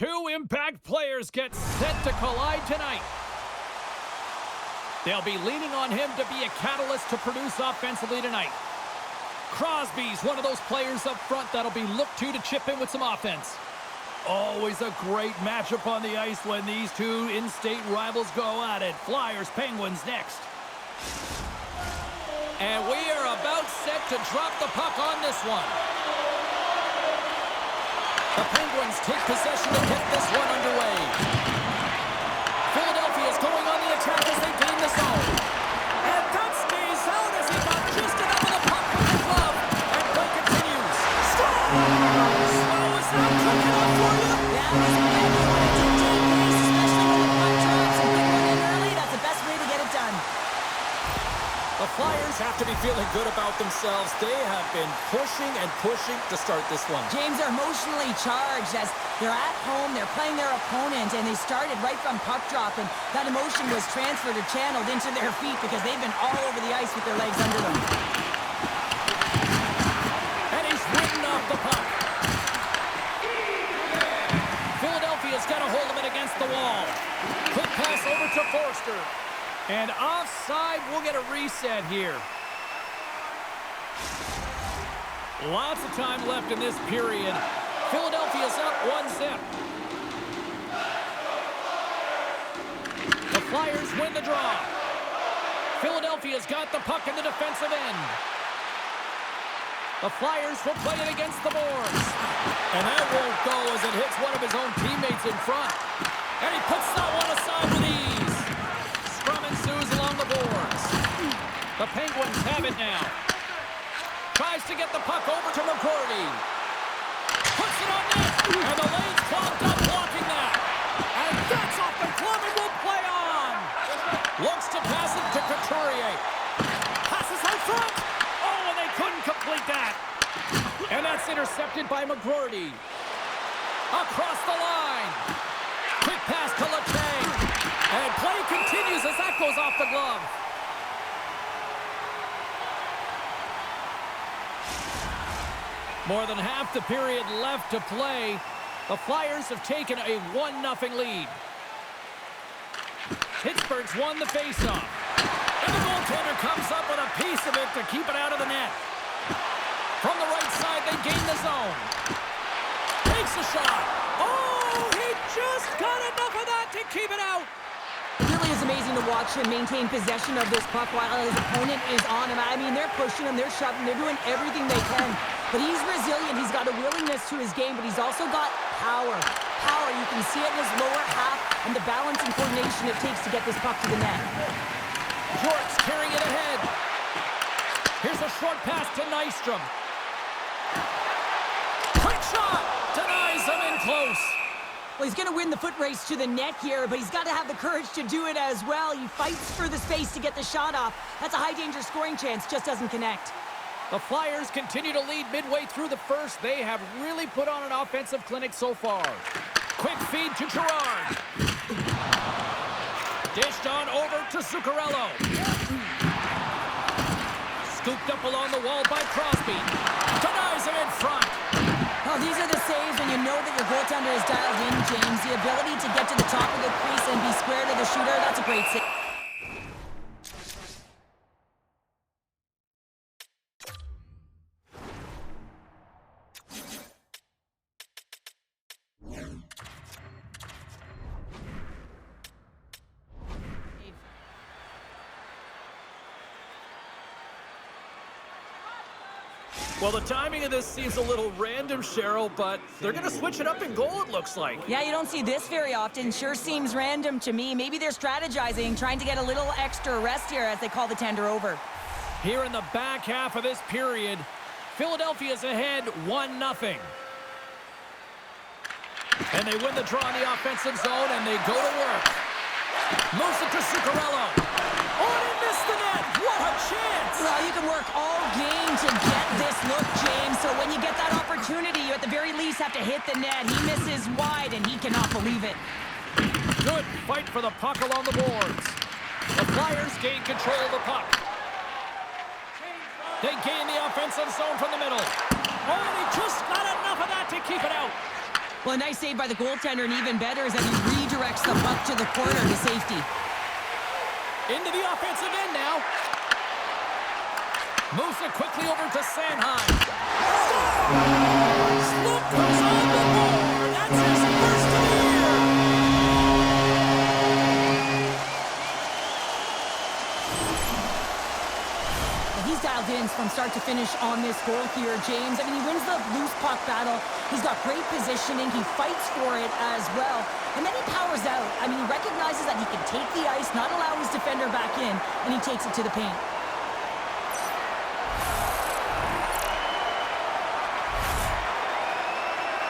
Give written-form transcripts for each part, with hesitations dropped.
Two impact players get set to collide tonight. They'll be leaning on him to be a catalyst to produce offensively tonight. Crosby's one of those players up front that'll be looked to chip in with some offense. Always a great matchup on the ice when these two in-state rivals go at it. Flyers, Penguins next. And we are about set to drop the puck on this one. The Penguins take possession to get this one underway. Philadelphia is going on the attack as they gain the zone. And that stays out as he got just enough of the puck with the glove. And play continues. Slow is not quick enough for you. Yeah, this is when you want to take deep race, especially when the puck drops and get one in early. That's the best way to get it done. The Flyers have to be feeling good about themselves. They have been pushing and pushing to start this one. James are emotionally charged as they're at home, they're playing their opponent, and they started right from puck drop, and that emotion was transferred or channeled into their feet because they've been all over the ice with their legs under them. And he's ridden off the puck. Philadelphia's got a hold of it against the wall. Quick pass over to Forster. And offside, we'll get a reset here. Lots of time left in this period. Philadelphia's up 1-0. The Flyers win the draw. Philadelphia's got the puck in the defensive end. The Flyers will play it against the boards. And that won't go as it hits one of his own teammates in front. And he puts that one aside with ease. Ensues along the boards. The Penguins have it now. Tries to get the puck over to McGroarty. Puts it on net. And the lane's clogged up blocking that. And that's off the glove and will play on. Looks to pass it to Couturier. Passes out front. Oh, and they couldn't complete that. And that's intercepted by McGroarty. Across the line. Quick pass to Letang. And play continues as that goes off the glove. More than half the period left to play. The Flyers have taken a 1-0 lead. Pittsburgh's won the faceoff. And the goaltender comes up with a piece of it to keep it out of the net. From the right side, they gain the zone. Takes a shot. Oh, he just got enough of that to keep it out. It really is amazing to watch him maintain possession of this puck while his opponent is on him. I mean, they're pushing him, they're shoving, they're doing everything they can. But he's resilient, he's got a willingness to his game, but he's also got power. Power, you can see it in his lower half and the balance and coordination it takes to get this puck to the net. Jort's carrying it ahead. Here's a short pass to Nystrom. Quick shot! Denies him in close. Well, he's going to win the foot race to the net here, but he's got to have the courage to do it as well. He fights for the space to get the shot off. That's a high-danger scoring chance, just doesn't connect. The Flyers continue to lead midway through the first. They have really put on an offensive clinic so far. Quick feed to Girard. Dished on over to Zuccarello. Scooped up along the wall by Crosby. Denies him in front. Oh, these are the saves when you know that your goaltender is dialed in, James. The ability to get to the top of the crease and be square to the shooter, that's a great save. Well, the timing of this seems a little random, Cheryl, but they're going to switch it up in goal, it looks like. Yeah, you don't see this very often. Sure seems random to me. Maybe they're strategizing, trying to get a little extra rest here as they call the tender over. Here in the back half of this period, Philadelphia's ahead 1-0. And they win the draw in the offensive zone, and they go to work. Moves it to Zuccarello. Oh, and he missed the net. What a chance! Well, you can work all game to get this look, James. So when you get that opportunity, you at the very least have to hit the net. He misses wide, and he cannot believe it. Good fight for the puck along the boards. The Flyers gain control of the puck. They gain the offensive zone from the middle. Oh, and he just got enough of that to keep it out. Well, a nice save by the goaltender, and even better is that he redirects the puck to the corner to safety. Into the offensive end now. Moves it quickly over to Sanheim. Sloop comes on the board. That's his first of the year. He's dialed in from start to finish on this goal here, James. I mean, he wins the loose puck battle. He's got great positioning. He fights for it as well. And then he powers out. I mean, he recognizes that he can take the ice, not allow his defender back in, and he takes it to the paint.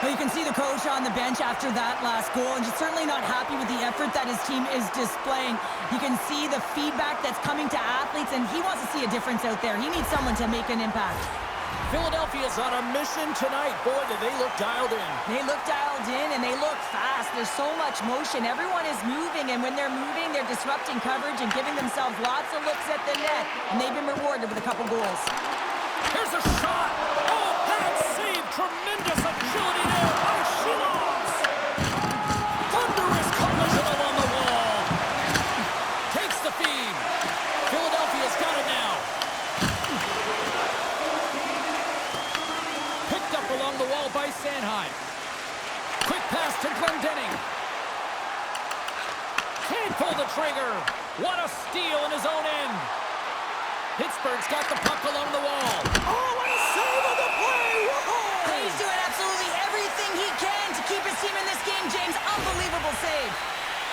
Well, you can see the coach on the bench after that last goal, and just certainly not happy with the effort that his team is displaying. You can see the feedback that's coming to athletes, and he wants to see a difference out there. He needs someone to make an impact. Philadelphia's on a mission tonight. Boy, do they look dialed in. They look dialed in, and they look fast. There's so much motion. Everyone is moving, and when they're moving, they're disrupting coverage and giving themselves lots of looks at the net, and they've been rewarded with a couple goals. Here's a shot. Oh, pad save. Tremendous agility there by Shilovs. Thunderous collision along the wall. Takes the feed. Philadelphia's got it now. Picked up along the wall by Sanheim. Quick pass to Glendening. Can't pull the trigger. What a steal in his own end. Pittsburgh's got the puck along the wall. Oh, what a save of the play! Whoa! He's doing absolutely everything he can to keep his team in this game, James. Unbelievable save.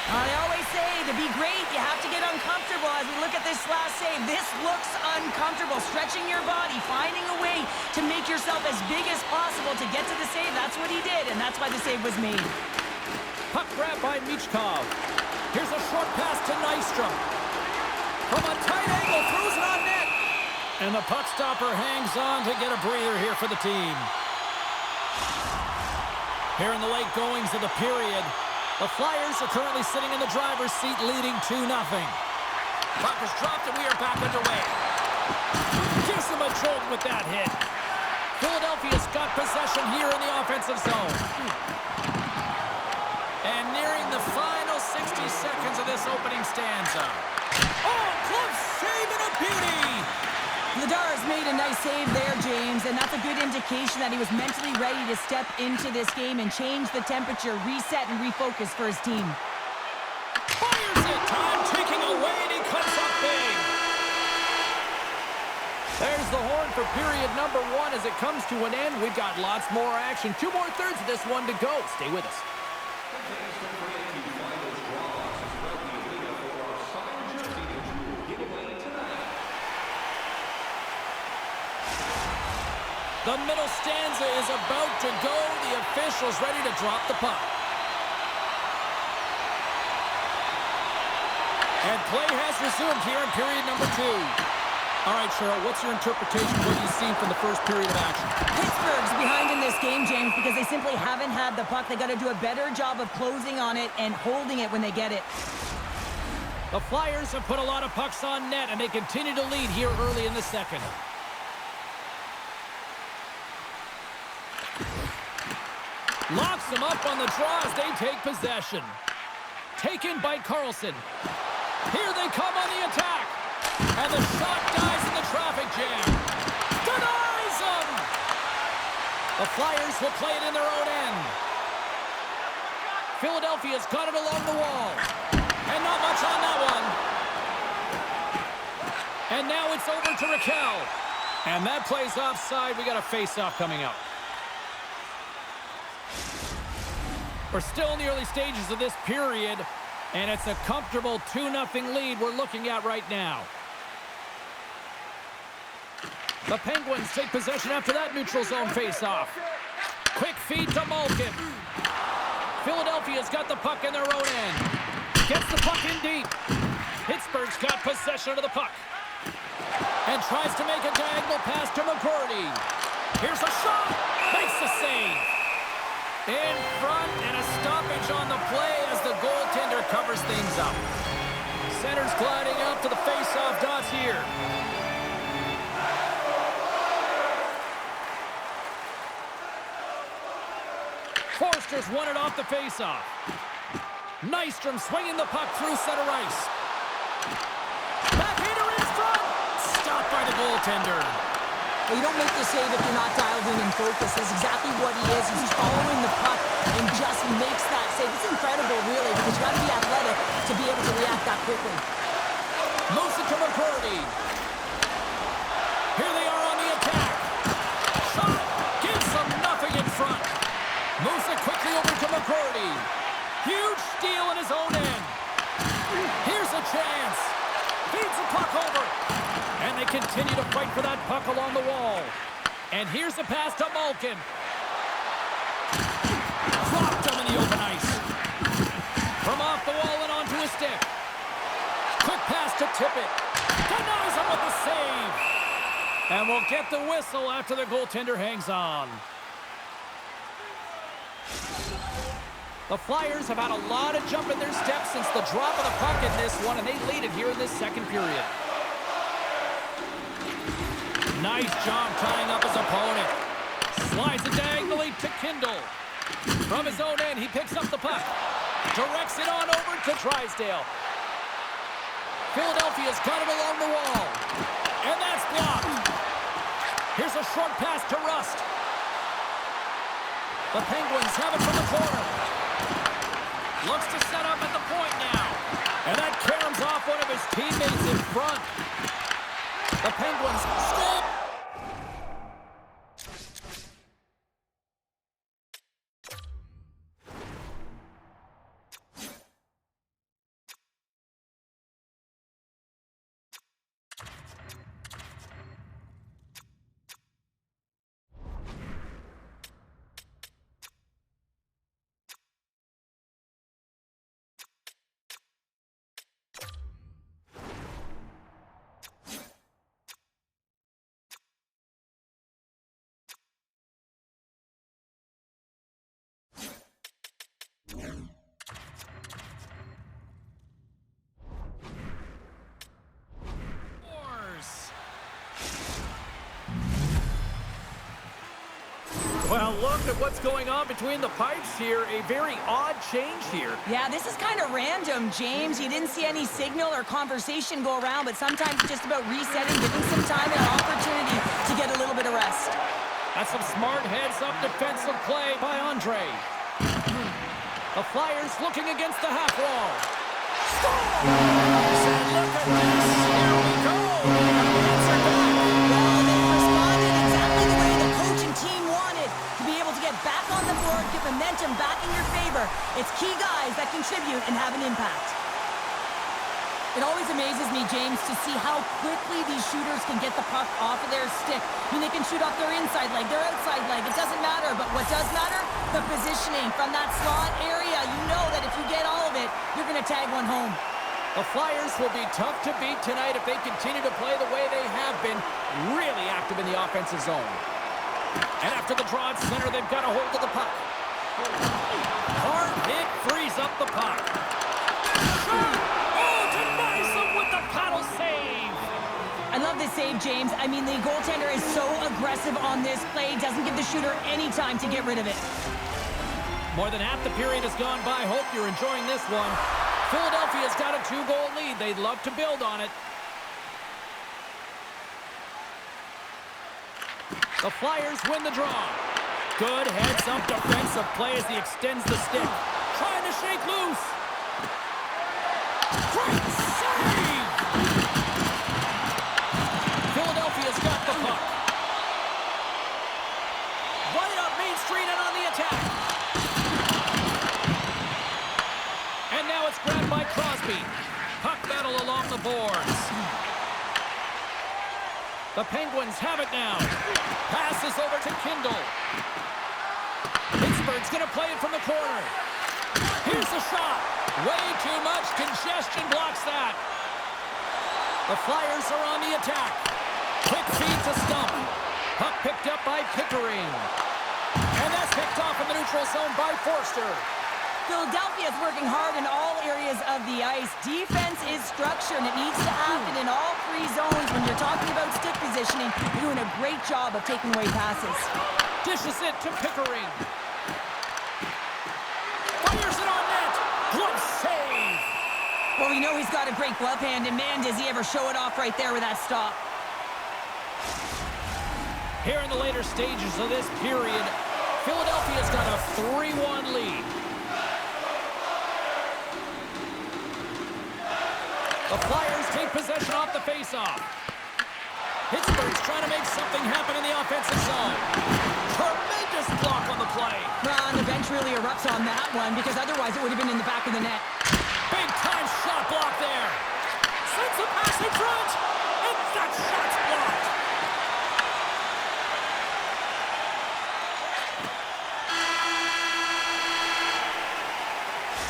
I always say, to be great, you have to get uncomfortable. As we look at this last save, this looks uncomfortable. Stretching your body, finding a way to make yourself as big as possible to get to the save. That's what he did, and that's why the save was made. Puck grab by Michkov. Here's a short pass to Nystrom. From a tight angle, throws it on net. And the puck stopper hangs on to get a breather here for the team. Here in the late goings of the period, the Flyers are currently sitting in the driver's seat, leading 2-0. Puck is dropped, and we are back underway. Gives him a jolt with that hit. Philadelphia's got possession here in the offensive zone. And nearing the final 60 seconds of this opening stanza. Oh, close save and a beauty! Ladar's made a nice save there, James, and that's a good indication that he was mentally ready to step into this game and change the temperature, reset, and refocus for his team. Fires it! Time ticking away, and he cuts up big. There's the horn for period number 1 as it comes to an end. We've got lots more action. 2 more thirds of this one to go. Stay with us. The middle stanza is about to go. The officials ready to drop the puck. And play has resumed here in period number 2. All right, Cheryl, what's your interpretation of what you've seen from the first period of action? Pittsburgh's behind in this game, James, because they simply haven't had the puck. They got to do a better job of closing on it and holding it when they get it. The Flyers have put a lot of pucks on net, and they continue to lead here early in the second. Locks them up on the draw as they take possession. Taken by Carlson. Here they come on the attack. And the shot dies in the traffic jam. Denies them! The Flyers will play it in their own end. Philadelphia's got it along the wall. And not much on that one. And now it's over to Raquel. And that plays offside. We got a face-off coming up. We're still in the early stages of this period, and it's a comfortable 2-0 lead we're looking at right now. The Penguins take possession after that neutral zone face-off. Quick feed to Malkin. Philadelphia's got the puck in their own end. Gets the puck in deep. Pittsburgh's got possession of the puck. And tries to make a diagonal pass to McCourty. Here's a shot. Makes the save. In front, and a stoppage on the play as the goaltender covers things up. Center's gliding out to the face-off dots here. Forced Monsters won it off the faceoff. Nystrom swinging the puck through center ice. Backhander in front. Stopped by the goaltender. Well, you don't make the save if you're not dialed in and focused. That's exactly what he is. He's following the puck and just makes that save. It's incredible, really, because you got to be athletic to be able to react that quickly. Moves it to McCurdy. Here they are on the attack. Shot. Gives them nothing in front. Moves it quickly over to McCurdy. Huge steal in his own end. Here's a chance. Feeds the puck over. And they continue to fight for that puck along the wall. And here's a pass to Malkin. Dropped him in the open ice. From off the wall and onto his stick. Quick pass to Tippett. Denies him with the save. And we'll get the whistle after the goaltender hangs on. The Flyers have had a lot of jump in their steps since the drop of the puck in this one, and they lead it here in this second period. Nice job tying up his opponent. Slides it diagonally to Kindle. From his own end, he picks up the puck. Directs it on over to Drysdale. Philadelphia's got it along the wall. And that's blocked. Here's a short pass to Rust. The Penguins have it from the corner. Looks to set up at the point now. And that caroms off one of his teammates in front. The Penguins score. Well, look at what's going on between the pipes here. A very odd change here. Yeah, this is kind of random, James. You didn't see any signal or conversation go around, but sometimes it's just about resetting, giving some time and an opportunity to get a little bit of rest. That's some smart heads-up defensive play by Andre. The Flyers looking against the half wall. Scores! And look at this. Here we go. Answer back. Well, they responded exactly the way the coach and team wanted. To be able to get back on the board, get momentum back in your favor. It's key guys that contribute and have an impact. It always amazes me, James, to see how quickly these shooters can get the puck off of their stick. I mean, they can shoot off their inside leg, their outside leg. It doesn't matter, but what does matter? The positioning from that slot area. You know that if you get all of it, you're going to tag one home. The Flyers will be tough to beat tonight if they continue to play the way they have been, really active in the offensive zone. And after the draw at center, they've got a hold of the puck. Hard hit frees up the puck. I love this save, James. I mean, the goaltender is so aggressive on this play. Doesn't give the shooter any time to get rid of it. More than half the period has gone by. Hope you're enjoying this one. Philadelphia's got a 2-goal lead. They'd love to build on it. The Flyers win the draw. Good heads-up defensive play as he extends the stick. Trying to shake loose. Great save! Philadelphia's got the puck. Right up Main Street and on the attack. And now it's grabbed by Crosby. Puck battle along the boards. The Penguins have it now. Passes over to Kindle. Pittsburgh's going to play it from the corner. Here's the shot. Way too much congestion blocks that. The Flyers are on the attack. Quick feed to Stump. Puck picked up by Pickering. And that's picked off in the neutral zone by Forster. Philadelphia is working hard in all areas of the ice. Defense is structure, and it needs to happen in all three zones. When you're talking about stick positioning, you're doing a great job of taking away passes. Dishes it to Pickering. Well, we know he's got a great glove hand, and man, does he ever show it off right there with that stop. Here in the later stages of this period, Philadelphia's got a 3-1 lead. The Flyers take possession off the faceoff. Pittsburgh's trying to make something happen in the offensive zone. Tremendous block on the play. Well, and the bench really erupts on that one because otherwise it would have been in the back of the net. Big time shot block there. Sends a pass in front. And that shot's blocked.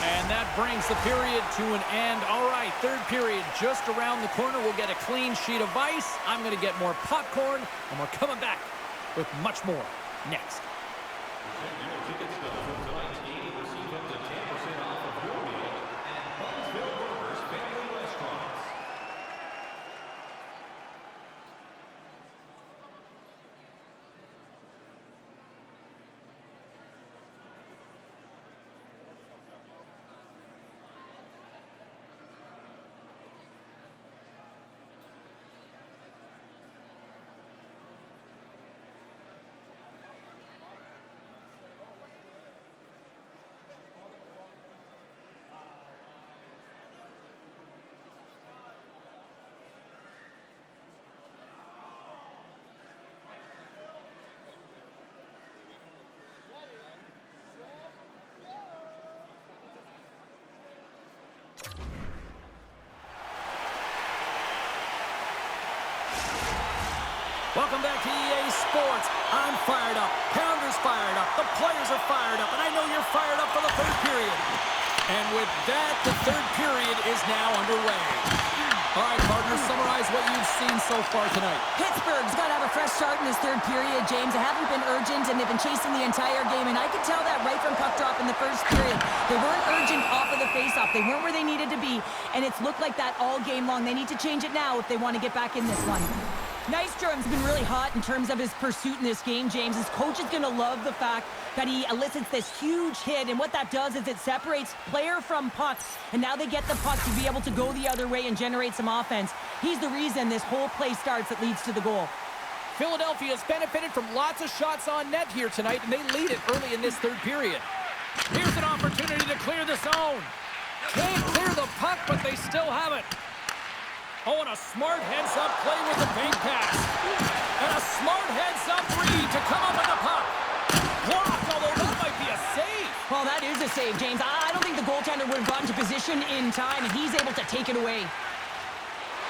And that brings the period to an end. All right, third period just around the corner. We'll get a clean sheet of ice. I'm going to get more popcorn, and we're coming back with much more next. Welcome back to EA Sports. I'm fired up. Pounder's fired up. The players are fired up. And I know you're fired up for the third period. And with that, the third period is now underway. All right, partner, summarize what you've seen so far tonight. Pittsburgh's got to have a fresh start in this third period, James. They haven't been urgent, and they've been chasing the entire game. And I could tell that right from puck drop in the first period. They weren't urgent off of the faceoff. They weren't where they needed to be. And it's looked like that all game long. They need to change it now if they want to get back in this one. Nystrom's been really hot in terms of his pursuit in this game, James. His coach is going to love the fact that he elicits this huge hit, and what that does is it separates player from puck, and now they get the puck to be able to go the other way and generate some offense. He's the reason this whole play starts that leads to the goal. Philadelphia's benefited from lots of shots on net here tonight, and they lead it early in this third period. Here's an opportunity to clear the zone. Can't clear the puck, but they still have it. Oh, and a smart heads-up play with the bank pass. And a smart heads-up read to come up with the puck. Blocked, although that might be a save. Well, that is a save, James. I don't think the goaltender would have gotten to position in time, and he's able to take it away.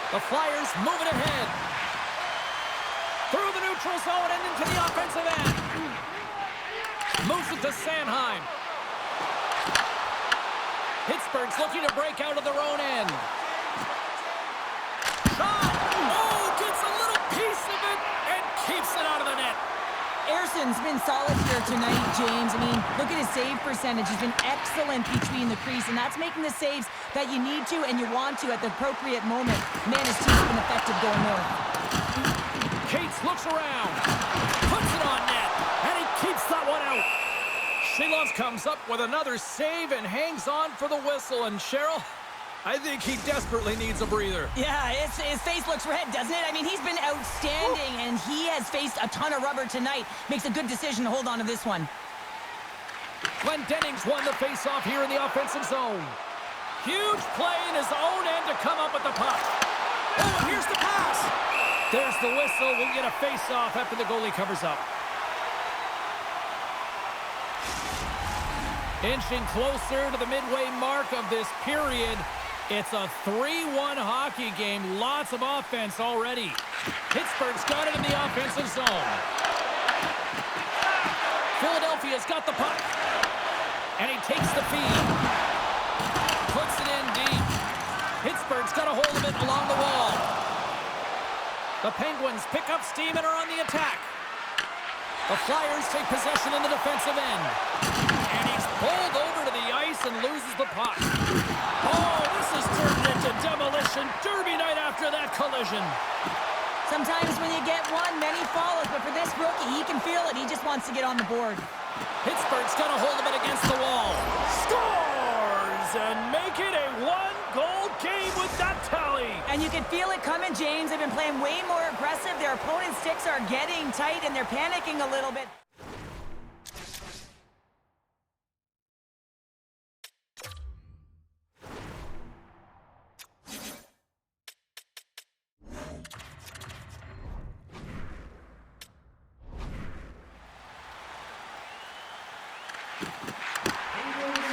The Flyers moving ahead. Through the neutral zone and into the offensive end. Moves it to Sanheim. Pittsburgh's looking to break out of their own end. Shot! Oh, gets a little piece of it and keeps it out of the net. Erson's been solid here tonight, James. I mean, look at his save percentage. He's been excellent between the crease, and that's making the saves that you need to and you want to at the appropriate moment. Man, his team's been effective going north. Cates looks around, puts it on net, and he keeps that one out. Sheilov comes up with another save and hangs on for the whistle. And Cheryl, I think he desperately needs a breather. Yeah, his face looks red, doesn't it? I mean, he's been outstanding, and he has faced a ton of rubber tonight. Makes a good decision to hold on to this one. Glendening's won the faceoff here in the offensive zone. Huge play in his own end to come up with the puck. Oh, and here's the pass. There's the whistle. We'll get a faceoff after the goalie covers up. Inching closer to the midway mark of this period. It's a 3-1 hockey game. Lots of offense already. Pittsburgh's got it in the offensive zone. Philadelphia's got the puck. And he takes the feed. Puts it in deep. Pittsburgh's got a hold of it along the wall. The Penguins pick up steam and are on the attack. The Flyers take possession in the defensive end. And he's pulled over to the ice and loses the puck. Oh, this has turned into demolition derby night after that collision. Sometimes when you get one, many follows, but for this rookie, he can feel it. He just wants to get on the board. Pittsburgh's got a hold of it against the wall. Scores and make it a one-goal goal game with that tally. And you can feel it coming, James. They've been playing way more aggressive. Their opponent's sticks are getting tight, and they're panicking a little bit.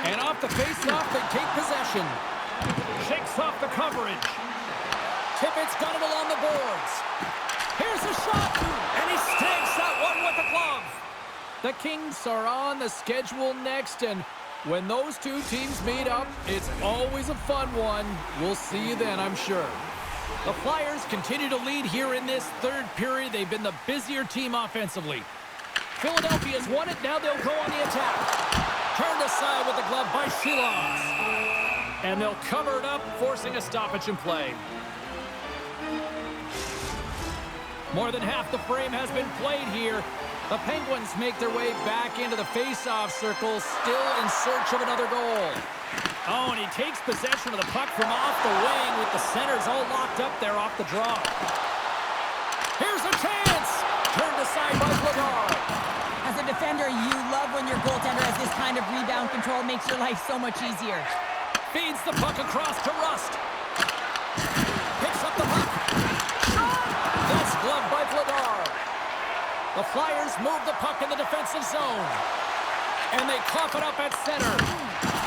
And off the face-off, they take possession. Shakes off the coverage. Tippett's got it along the boards. Here's a shot, and he stakes that one with the glove. The Kings are on the schedule next, and when those two teams meet up, it's always a fun one. We'll see you then, I'm sure. The Flyers continue to lead here in this third period. They've been the busier team offensively. Philadelphia's won it. Now they'll go on the attack. Turned aside with the glove by Phillias. And they'll cover it up, forcing a stoppage in play. More than half the frame has been played here. The Penguins make their way back into the face-off circle, still in search of another goal. Oh, and he takes possession of the puck from off the wing with the centers all locked up there off the draw. Here's a chance! Turned aside by Vladar. As a defender, you love when your goaltender has this kind of rebound control. Makes your life so much easier. Feeds the puck across to Rust. Picks up the puck. Shot! That's gloved by Vladar. The Flyers move the puck in the defensive zone. And they cough it up at center.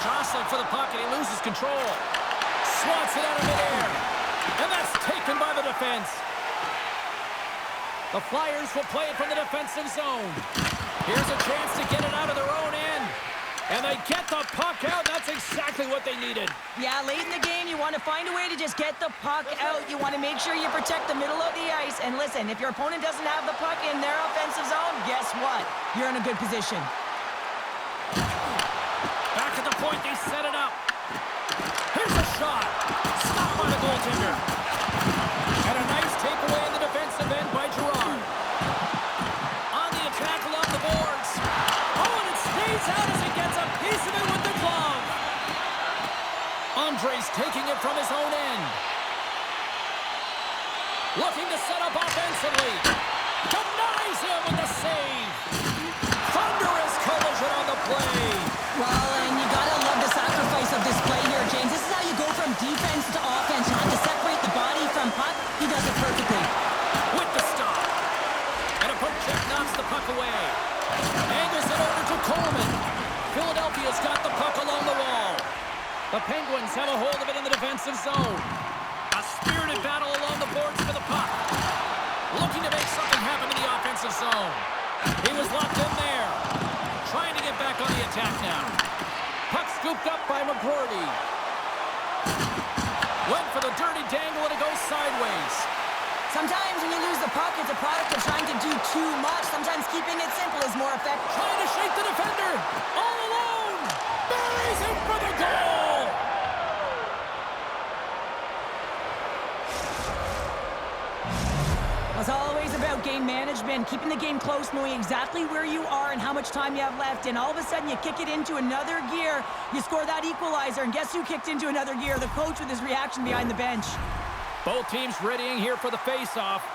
Jostling for the puck, and he loses control. Swats it out of midair. And that's taken by the defense. The Flyers will play it from the defensive zone. Here's a chance to get it out of their own end. And they get the puck out. That's exactly what they needed. Yeah, late in the game, you want to find a way to just get the puck out. You want to make sure you protect the middle of the ice. And listen, if your opponent doesn't have the puck in their offensive zone, guess what? You're in a good position. Back at the point, they set it up. Here's a shot. Stopped by the goaltender. And a nice takeaway in the defensive end by Gerard. On the attack along the boards. Oh, and it stays out as he gets a piece of it with the glove. Andre's taking it from his own end. Looking to set up offensively. Denies him with the save. Thunderous collision on the play. Well, and you gotta love the sacrifice of this play here, James. This is how you go from defense to offense. You have to separate the body from puck. He does it perfectly. With the stop. And a poke check knocks the puck away. Angles it over to Coleman. Philadelphia's got the puck along the wall. The Penguins have a hold of it in the defensive zone. A spirited battle along the boards for the puck. Looking to make something happen in the offensive zone. He was locked in there. Trying to get back on the attack now. Puck scooped up by McGroarty. Went for the dirty dangle and it goes sideways. Sometimes when you lose the puck, it's a product of trying to do too much. Sometimes keeping it simple is more effective. Trying to shake the defender. All alone. Buries him for the goal. It's always about game management, keeping the game close, knowing exactly where you are and how much time you have left. And all of a sudden, you kick it into another gear. You score that equalizer, and guess who kicked into another gear? The coach with his reaction behind the bench. Both teams readying here for the face-off.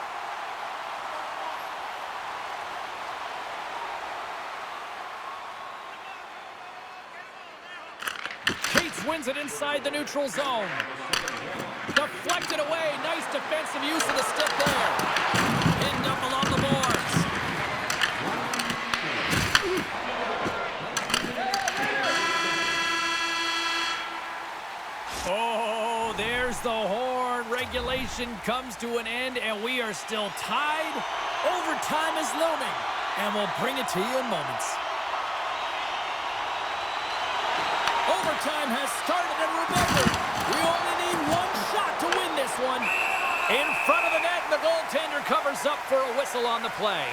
Cates wins it inside the neutral zone. Deflected away. Nice defensive use of the stick there. Pinned up along the boards. Oh, there's the horn. Regulation comes to an end, and we are still tied. Overtime is looming, and we'll bring it to you in moments. Overtime has started, and remember, we only need one shot to win this one. In front of the net, the goaltender covers up for a whistle on the play.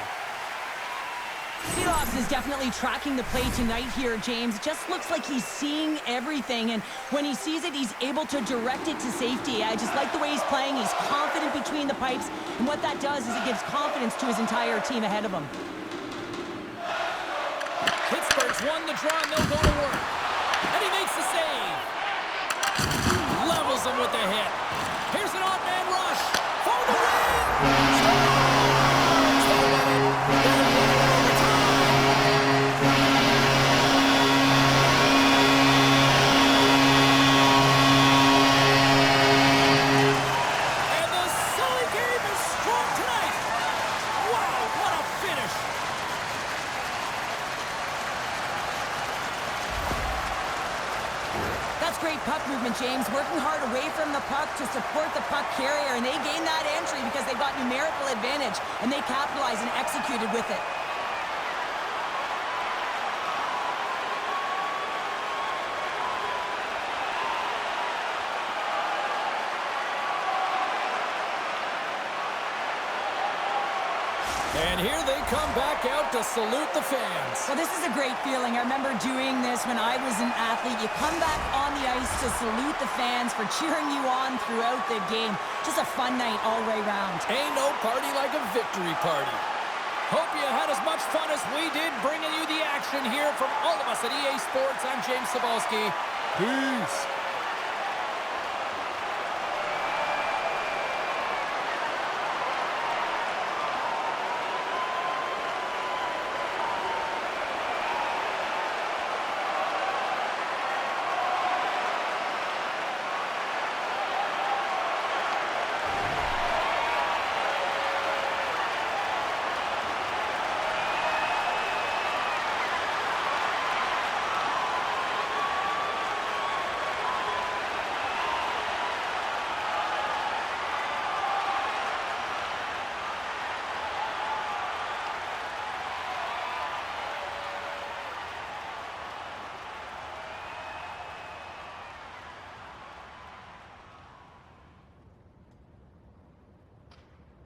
Phillias is definitely tracking the play tonight here, James. It just looks like he's seeing everything, and when he sees it, he's able to direct it to safety. I just like the way he's playing. He's confident between the pipes, and what that does is it gives confidence to his entire team ahead of him. Pittsburgh's won the draw, and they'll go to work. And he makes the save. Levels nails him with the hit. Here's an odd man rush for the win. And the Sully game is strong tonight. Wow, what a finish. That's great puck movement, James. Working hard away from the puck to support the puck carrier, and they gained that entry because they got numerical advantage, and they capitalized and executed with it. And here they come back out to salute the fans. Well, this is a great feeling. I remember doing this when I was an athlete. You come back on the ice to salute the fans for cheering you on throughout the game. Just a fun night all the way around. Ain't no party like a victory party. Hope you had as much fun as we did bringing you the action here from all of us at EA Sports. I'm James Cebulski. Peace.